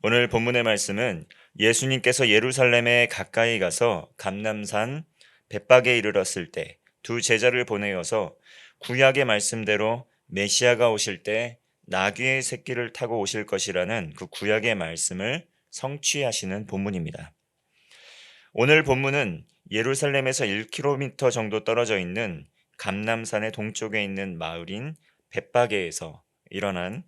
오늘 본문의 말씀은 예수님께서 예루살렘에 가까이 가서 감람산 벳박에 이르렀을 때 두 제자를 보내어서 구약의 말씀대로 메시아가 오실 때 나귀의 새끼를 타고 오실 것이라는 그 구약의 말씀을 성취하시는 본문입니다. 오늘 본문은 예루살렘에서 1km 정도 떨어져 있는 감람산의 동쪽에 있는 마을인 벳바게에서 일어난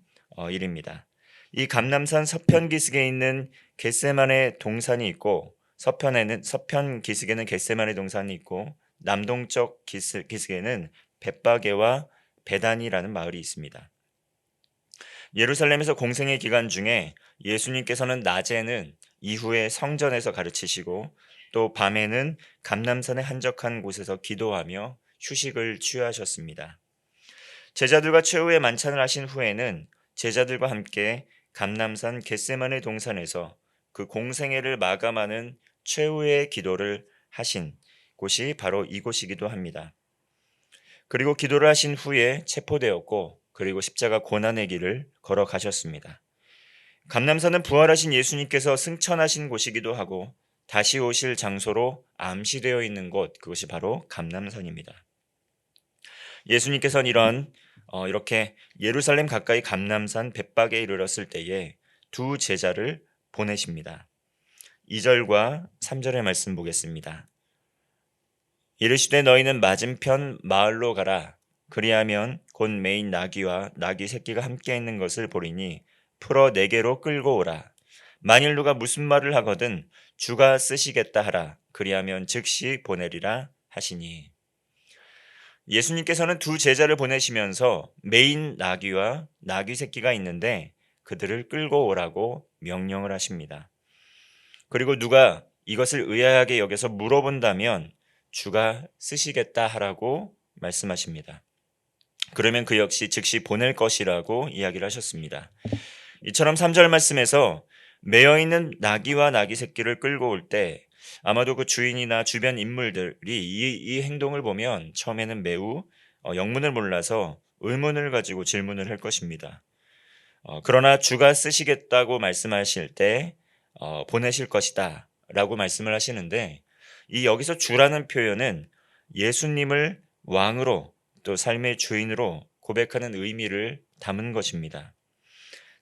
일입니다. 이 감람산 서편 기슭에 있는 겟세마네 동산이 있고 서편 기슭에는 겟세마네 동산이 있고 남동쪽 기슭에는 벳바게와 베단이라는 마을이 있습니다. 예루살렘에서 공생의 기간 중에 예수님께서는 낮에는 이후에 성전에서 가르치시고 또 밤에는 감람산의 한적한 곳에서 기도하며 휴식을 취하셨습니다. 제자들과 최후의 만찬을 하신 후에는 제자들과 함께 감람산 겟세마네 동산에서 그 공생애를 마감하는 최후의 기도를 하신 곳이 바로 이곳이기도 합니다. 그리고 기도를 하신 후에 체포되었고 그리고 십자가 고난의 길을 걸어가셨습니다. 감람산은 부활하신 예수님께서 승천하신 곳이기도 하고 다시 오실 장소로 암시되어 있는 곳, 그것이 바로 감람산입니다. 예수님께서는 이렇게 예루살렘 가까이 감람산 벳박에 이르렀을 때에 두 제자를 보내십니다. 2절과 3절의 말씀 보겠습니다. 이르시되 너희는 맞은편 마을로 가라. 그리하면 곧 메인 나귀와 나귀 새끼가 함께 있는 것을 보리니 풀어 내게로 끌고 오라. 만일 누가 무슨 말을 하거든 주가 쓰시겠다 하라. 그리하면 즉시 보내리라 하시니. 예수님께서는 두 제자를 보내시면서 메인 나귀와 나귀 새끼가 있는데 그들을 끌고 오라고 명령을 하십니다. 그리고 누가 이것을 의아하게 여겨서 물어본다면 주가 쓰시겠다 하라고 말씀하십니다. 그러면 그 역시 즉시 보낼 것이라고 이야기를 하셨습니다. 이처럼 3절 말씀에서 매여 있는 나귀와 나귀 새끼를 끌고 올 때 아마도 그 주인이나 주변 인물들이 이 행동을 보면 처음에는 매우 영문을 몰라서 의문을 가지고 질문을 할 것입니다. 그러나 주가 쓰시겠다고 말씀하실 때 보내실 것이다 라고 말씀을 하시는데 이 여기서 주라는 표현은 예수님을 왕으로 또 삶의 주인으로 고백하는 의미를 담은 것입니다.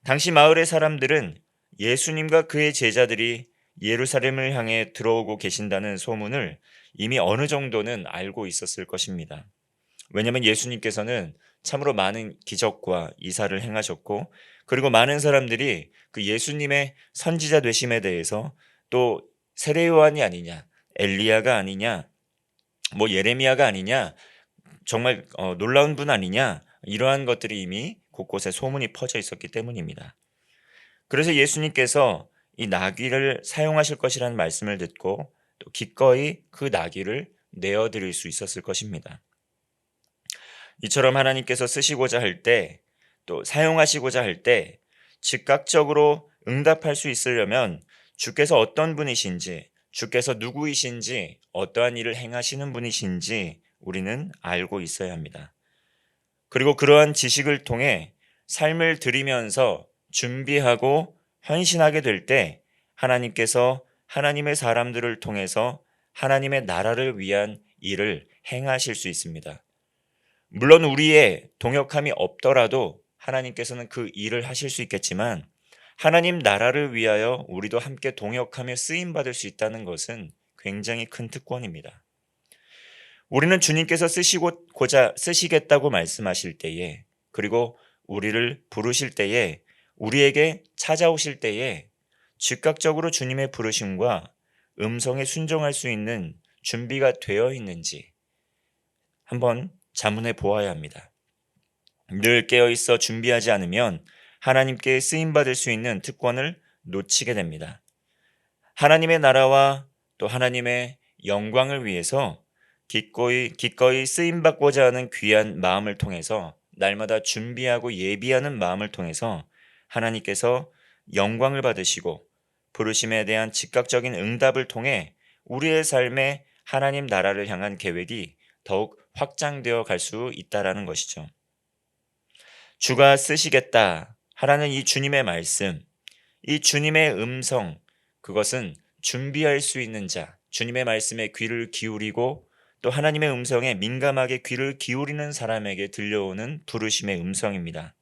당시 마을의 사람들은 예수님과 그의 제자들이 예루살렘을 향해 들어오고 계신다는 소문을 이미 어느 정도는 알고 있었을 것입니다. 왜냐하면 예수님께서는 참으로 많은 기적과 이사를 행하셨고 그리고 많은 사람들이 그 예수님의 선지자 되심에 대해서 또 세례 요한이 아니냐, 엘리야가 아니냐, 뭐 예레미야가 아니냐, 정말 놀라운 분 아니냐, 이러한 것들이 이미 곳곳에 소문이 퍼져 있었기 때문입니다. 그래서 예수님께서 이 나귀를 사용하실 것이라는 말씀을 듣고 또 기꺼이 그 나귀를 내어드릴 수 있었을 것입니다. 이처럼 하나님께서 쓰시고자 할 때 또 사용하시고자 할 때 즉각적으로 응답할 수 있으려면 주께서 어떤 분이신지, 주께서 누구이신지, 어떠한 일을 행하시는 분이신지 우리는 알고 있어야 합니다. 그리고 그러한 지식을 통해 삶을 들이면서 준비하고 헌신하게 될 때 하나님께서 하나님의 사람들을 통해서 하나님의 나라를 위한 일을 행하실 수 있습니다. 물론 우리의 동역함이 없더라도 하나님께서는 그 일을 하실 수 있겠지만 하나님 나라를 위하여 우리도 함께 동역하며 쓰임받을 수 있다는 것은 굉장히 큰 특권입니다. 우리는 주님께서 쓰시겠다고 말씀하실 때에 그리고 우리를 부르실 때에 우리에게 찾아오실 때에 즉각적으로 주님의 부르심과 음성에 순종할 수 있는 준비가 되어 있는지 한번 자문해 보아야 합니다. 늘 깨어있어 준비하지 않으면 하나님께 쓰임받을 수 있는 특권을 놓치게 됩니다. 하나님의 나라와 또 하나님의 영광을 위해서 기꺼이 쓰임받고자 하는 귀한 마음을 통해서 날마다 준비하고 예비하는 마음을 통해서 하나님께서 영광을 받으시고 부르심에 대한 즉각적인 응답을 통해 우리의 삶에 하나님 나라를 향한 계획이 더욱 확장되어 갈 수 있다라는 것이죠. 주가 쓰시겠다 하라는 이 주님의 말씀, 이 주님의 음성, 그것은 준비할 수 있는 자, 주님의 말씀에 귀를 기울이고 또 하나님의 음성에 민감하게 귀를 기울이는 사람에게 들려오는 부르심의 음성입니다.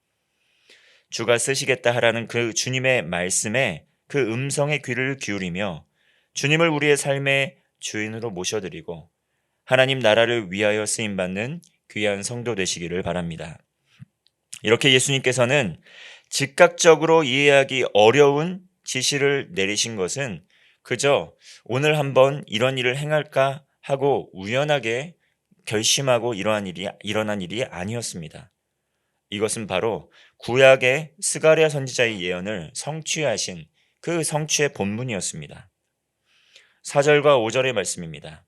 주가 쓰시겠다 하라는 그 주님의 말씀에 그 음성에 귀를 기울이며 주님을 우리의 삶의 주인으로 모셔드리고 하나님 나라를 위하여 쓰임받는 귀한 성도 되시기를 바랍니다. 이렇게 예수님께서는 즉각적으로 이해하기 어려운 지시를 내리신 것은 그저 오늘 한번 이런 일을 행할까 하고 우연하게 결심하고 일어난 일이 아니었습니다. 이것은 바로 구약의 스가랴 선지자의 예언을 성취하신 그 성취의 본문이었습니다. 4절과 5절의 말씀입니다.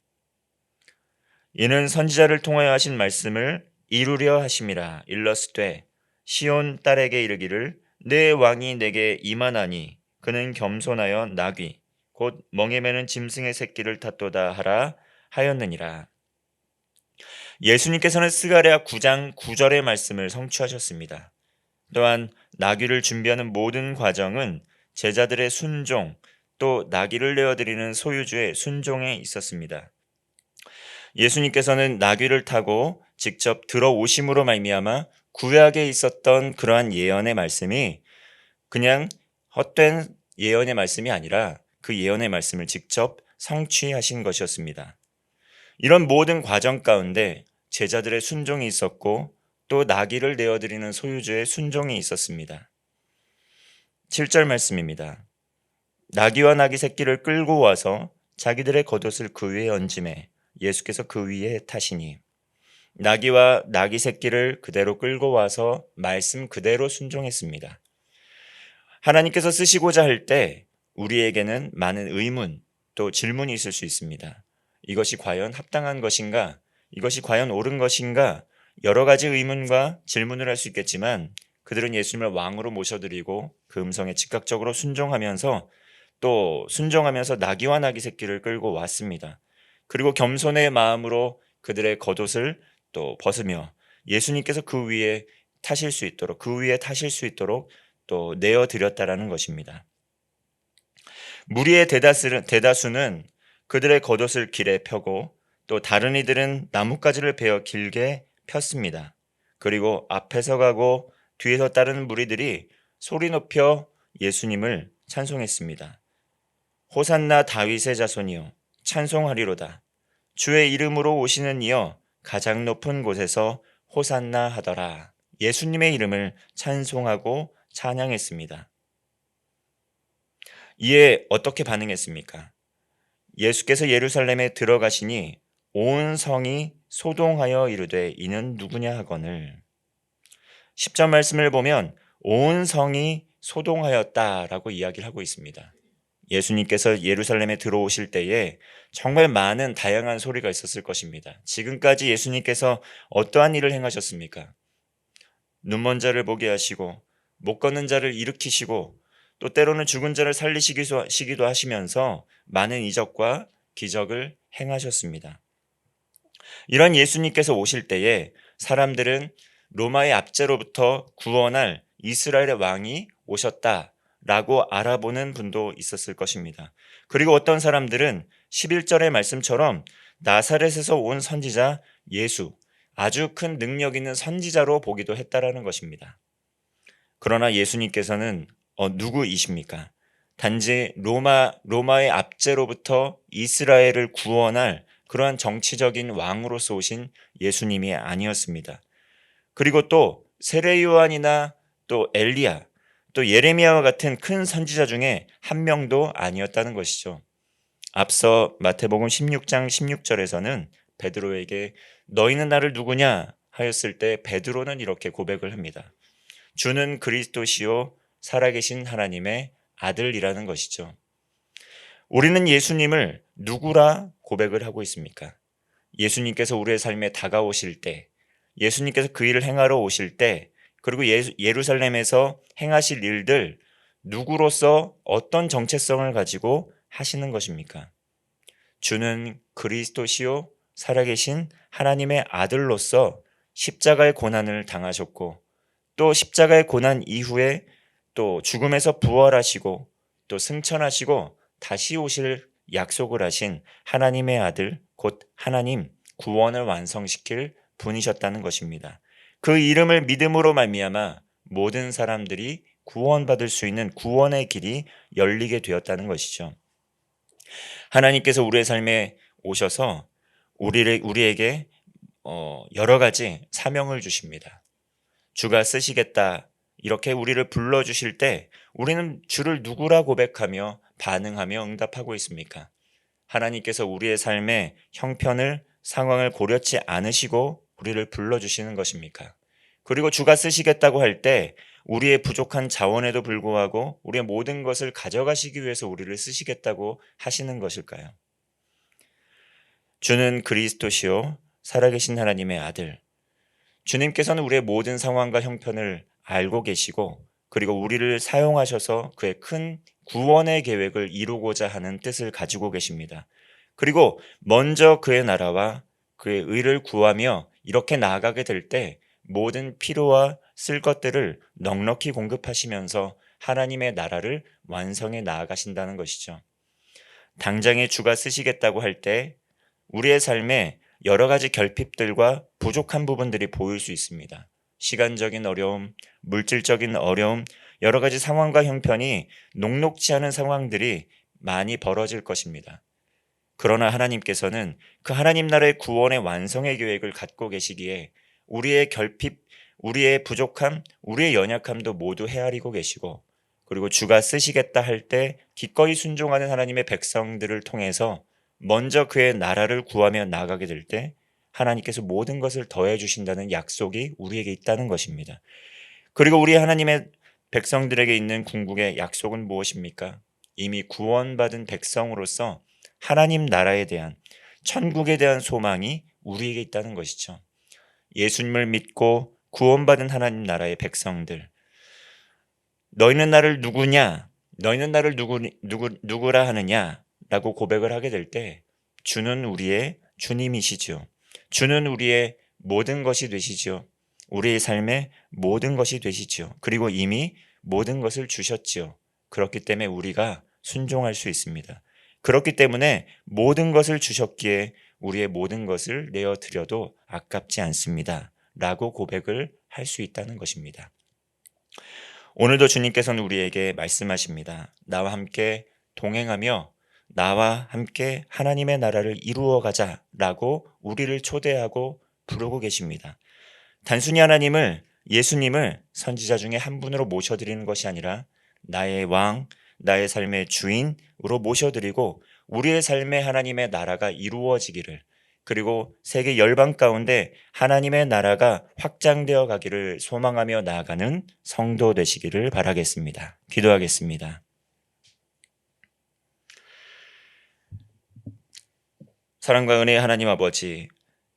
이는 선지자를 통하여 하신 말씀을 이루려 하심이라. 일러스되 시온 딸에게 이르기를 내 왕이 내게 임하나니 그는 겸손하여 나귀 곧 멍에 매는 짐승의 새끼를 탔도다 하라 하였느니라. 예수님께서는 스가랴 9장 9절의 말씀을 성취하셨습니다. 또한 나귀를 준비하는 모든 과정은 제자들의 순종, 또 나귀를 내어드리는 소유주의 순종에 있었습니다. 예수님께서는 나귀를 타고 직접 들어오심으로 말미암아 구약에 있었던 그러한 예언의 말씀이 그냥 헛된 예언의 말씀이 아니라 그 예언의 말씀을 직접 성취하신 것이었습니다. 이런 모든 과정 가운데 제자들의 순종이 있었고 또 나귀를 내어드리는 소유주의 순종이 있었습니다. 7절 말씀입니다. 나귀와 나귀 새끼를 끌고 와서 자기들의 겉옷을 그 위에 얹음에 예수께서 그 위에 타시니 나귀와 나귀 새끼를 그대로 끌고 와서 말씀 그대로 순종했습니다. 하나님께서 쓰시고자 할 때 우리에게는 많은 의문 또 질문이 있을 수 있습니다. 이것이 과연 합당한 것인가? 이것이 과연 옳은 것인가? 여러 가지 의문과 질문을 할 수 있겠지만 그들은 예수님을 왕으로 모셔드리고 그 음성에 즉각적으로 순종하면서 또 순종하면서 나귀와 나귀 새끼를 끌고 왔습니다. 그리고 겸손의 마음으로 그들의 겉옷을 또 벗으며 예수님께서 그 위에 타실 수 있도록 또 내어드렸다라는 것입니다. 무리의 대다수는 그들의 겉옷을 길에 펴고 또 다른 이들은 나뭇가지를 베어 길게 폈습니다. 그리고 앞에서 가고 뒤에서 따르는 무리들이 소리 높여 예수님을 찬송했습니다. 호산나 다윗의 자손이여 찬송하리로다. 주의 이름으로 오시는 이여 가장 높은 곳에서 호산나 하더라. 예수님의 이름을 찬송하고 찬양했습니다. 이에 어떻게 반응했습니까? 예수께서 예루살렘에 들어가시니 온 성이 소동하여 이르되 이는 누구냐 하거늘. 10절 말씀을 보면 온 성이 소동하였다라고 이야기를 하고 있습니다. 예수님께서 예루살렘에 들어오실 때에 정말 많은 다양한 소리가 있었을 것입니다. 지금까지 예수님께서 어떠한 일을 행하셨습니까? 눈먼 자를 보게 하시고 못 걷는 자를 일으키시고 또 때로는 죽은 자를 살리시기도 하시면서 많은 이적과 기적을 행하셨습니다. 이런 예수님께서 오실 때에 사람들은 로마의 압제로부터 구원할 이스라엘의 왕이 오셨다라고 알아보는 분도 있었을 것입니다. 그리고 어떤 사람들은 11절의 말씀처럼 나사렛에서 온 선지자 예수, 아주 큰 능력 있는 선지자로 보기도 했다라는 것입니다. 그러나 예수님께서는 누구이십니까? 단지 로마의 압제로부터 이스라엘을 구원할 그러한 정치적인 왕으로서 오신 예수님이 아니었습니다. 그리고 또 세례 요한이나 또 엘리야, 또 예레미야와 같은 큰 선지자 중에 한 명도 아니었다는 것이죠. 앞서 마태복음 16장 16절에서는 베드로에게 너희는 나를 누구냐 하였을 때 베드로는 이렇게 고백을 합니다. 주는 그리스도시요 살아계신 하나님의 아들이라는 것이죠. 우리는 예수님을 누구라 고백을 하고 있습니까? 예수님께서 우리의 삶에 다가오실 때, 예수님께서 그 일을 행하러 오실 때, 그리고 예루살렘에서 행하실 일들 누구로서 어떤 정체성을 가지고 하시는 것입니까? 주는 그리스도시요 살아계신 하나님의 아들로서 십자가의 고난을 당하셨고 또 십자가의 고난 이후에 또 죽음에서 부활하시고 또 승천하시고 다시 오실 약속을 하신 하나님의 아들 곧 하나님 구원을 완성시킬 분이셨다는 것입니다. 그 이름을 믿음으로 말미암아 모든 사람들이 구원받을 수 있는 구원의 길이 열리게 되었다는 것이죠. 하나님께서 우리의 삶에 오셔서 우리에게 여러 가지 사명을 주십니다. 주가 쓰시겠다 이렇게 우리를 불러주실 때 우리는 주를 누구라 고백하며 반응하며 응답하고 있습니까? 하나님께서 우리의 삶의 형편을 상황을 고려치 않으시고 우리를 불러주시는 것입니까? 그리고 주가 쓰시겠다고 할 때 우리의 부족한 자원에도 불구하고 우리의 모든 것을 가져가시기 위해서 우리를 쓰시겠다고 하시는 것일까요? 주는 그리스도시요 살아계신 하나님의 아들. 주님께서는 우리의 모든 상황과 형편을 알고 계시고 그리고 우리를 사용하셔서 그의 큰 구원의 계획을 이루고자 하는 뜻을 가지고 계십니다. 그리고 먼저 그의 나라와 그의 의를 구하며 이렇게 나아가게 될 때 모든 필요와 쓸 것들을 넉넉히 공급하시면서 하나님의 나라를 완성해 나아가신다는 것이죠. 당장에 주가 쓰시겠다고 할 때 우리의 삶에 여러 가지 결핍들과 부족한 부분들이 보일 수 있습니다. 시간적인 어려움, 물질적인 어려움, 여러 가지 상황과 형편이 녹록지 않은 상황들이 많이 벌어질 것입니다. 그러나 하나님께서는 그 하나님 나라의 구원의 완성의 계획을 갖고 계시기에 우리의 결핍, 우리의 부족함, 우리의 연약함도 모두 헤아리고 계시고 그리고 주가 쓰시겠다 할 때 기꺼이 순종하는 하나님의 백성들을 통해서 먼저 그의 나라를 구하며 나아가게 될 때 하나님께서 모든 것을 더해 주신다는 약속이 우리에게 있다는 것입니다. 그리고 우리 하나님의 백성들에게 있는 궁극의 약속은 무엇입니까? 이미 구원받은 백성으로서 하나님 나라에 대한 천국에 대한 소망이 우리에게 있다는 것이죠. 예수님을 믿고 구원받은 하나님 나라의 백성들. 너희는 나를 누구냐? 너희는 나를 누구라 하느냐? 라고 고백을 하게 될 때 주는 우리의 주님이시죠. 주는 우리의 모든 것이 되시죠. 우리의 삶의 모든 것이 되시죠. 그리고 이미 모든 것을 주셨지요. 그렇기 때문에 우리가 순종할 수 있습니다. 그렇기 때문에 모든 것을 주셨기에 우리의 모든 것을 내어드려도 아깝지 않습니다. 라고 고백을 할 수 있다는 것입니다. 오늘도 주님께서는 우리에게 말씀하십니다. 나와 함께 동행하며 나와 함께 하나님의 나라를 이루어 가자라고 우리를 초대하고 부르고 계십니다. 단순히 예수님을 선지자 중에 한 분으로 모셔드리는 것이 아니라 나의 왕, 나의 삶의 주인으로 모셔드리고 우리의 삶에 하나님의 나라가 이루어지기를 그리고 세계 열방 가운데 하나님의 나라가 확장되어 가기를 소망하며 나아가는 성도 되시기를 바라겠습니다. 기도하겠습니다. 사랑과 은혜의 하나님 아버지,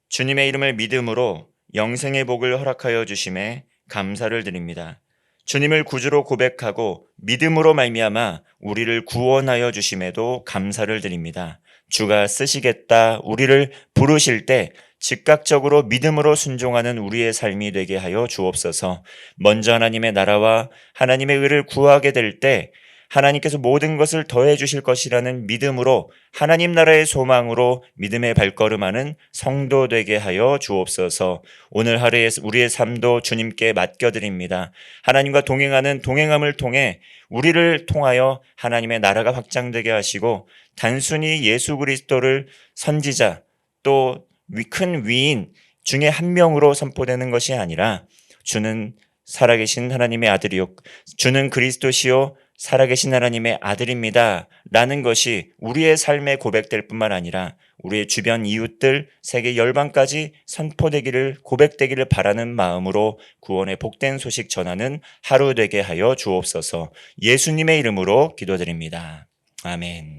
주님의 이름을 믿음으로 영생의 복을 허락하여 주심에 감사를 드립니다. 주님을 구주로 고백하고 믿음으로 말미암아 우리를 구원하여 주심에도 감사를 드립니다. 주가 쓰시겠다 우리를 부르실 때 즉각적으로 믿음으로 순종하는 우리의 삶이 되게 하여 주옵소서. 먼저 하나님의 나라와 하나님의 의를 구하게 될 때 하나님께서 모든 것을 더해 주실 것이라는 믿음으로 하나님 나라의 소망으로 믿음의 발걸음하는 성도 되게 하여 주옵소서. 오늘 하루에 우리의 삶도 주님께 맡겨드립니다. 하나님과 동행하는 동행함을 통해 우리를 통하여 하나님의 나라가 확장되게 하시고 단순히 예수 그리스도를 선지자 또 큰 위인 중에 한 명으로 선포되는 것이 아니라 주는 살아계신 하나님의 아들이요 주는 그리스도시요 살아계신 하나님의 아들입니다 라는 것이 우리의 삶에 고백될 뿐만 아니라 우리의 주변 이웃들 세계 열방까지 선포되기를 고백되기를 바라는 마음으로 구원의 복된 소식 전하는 하루 되게 하여 주옵소서. 예수님의 이름으로 기도드립니다. 아멘.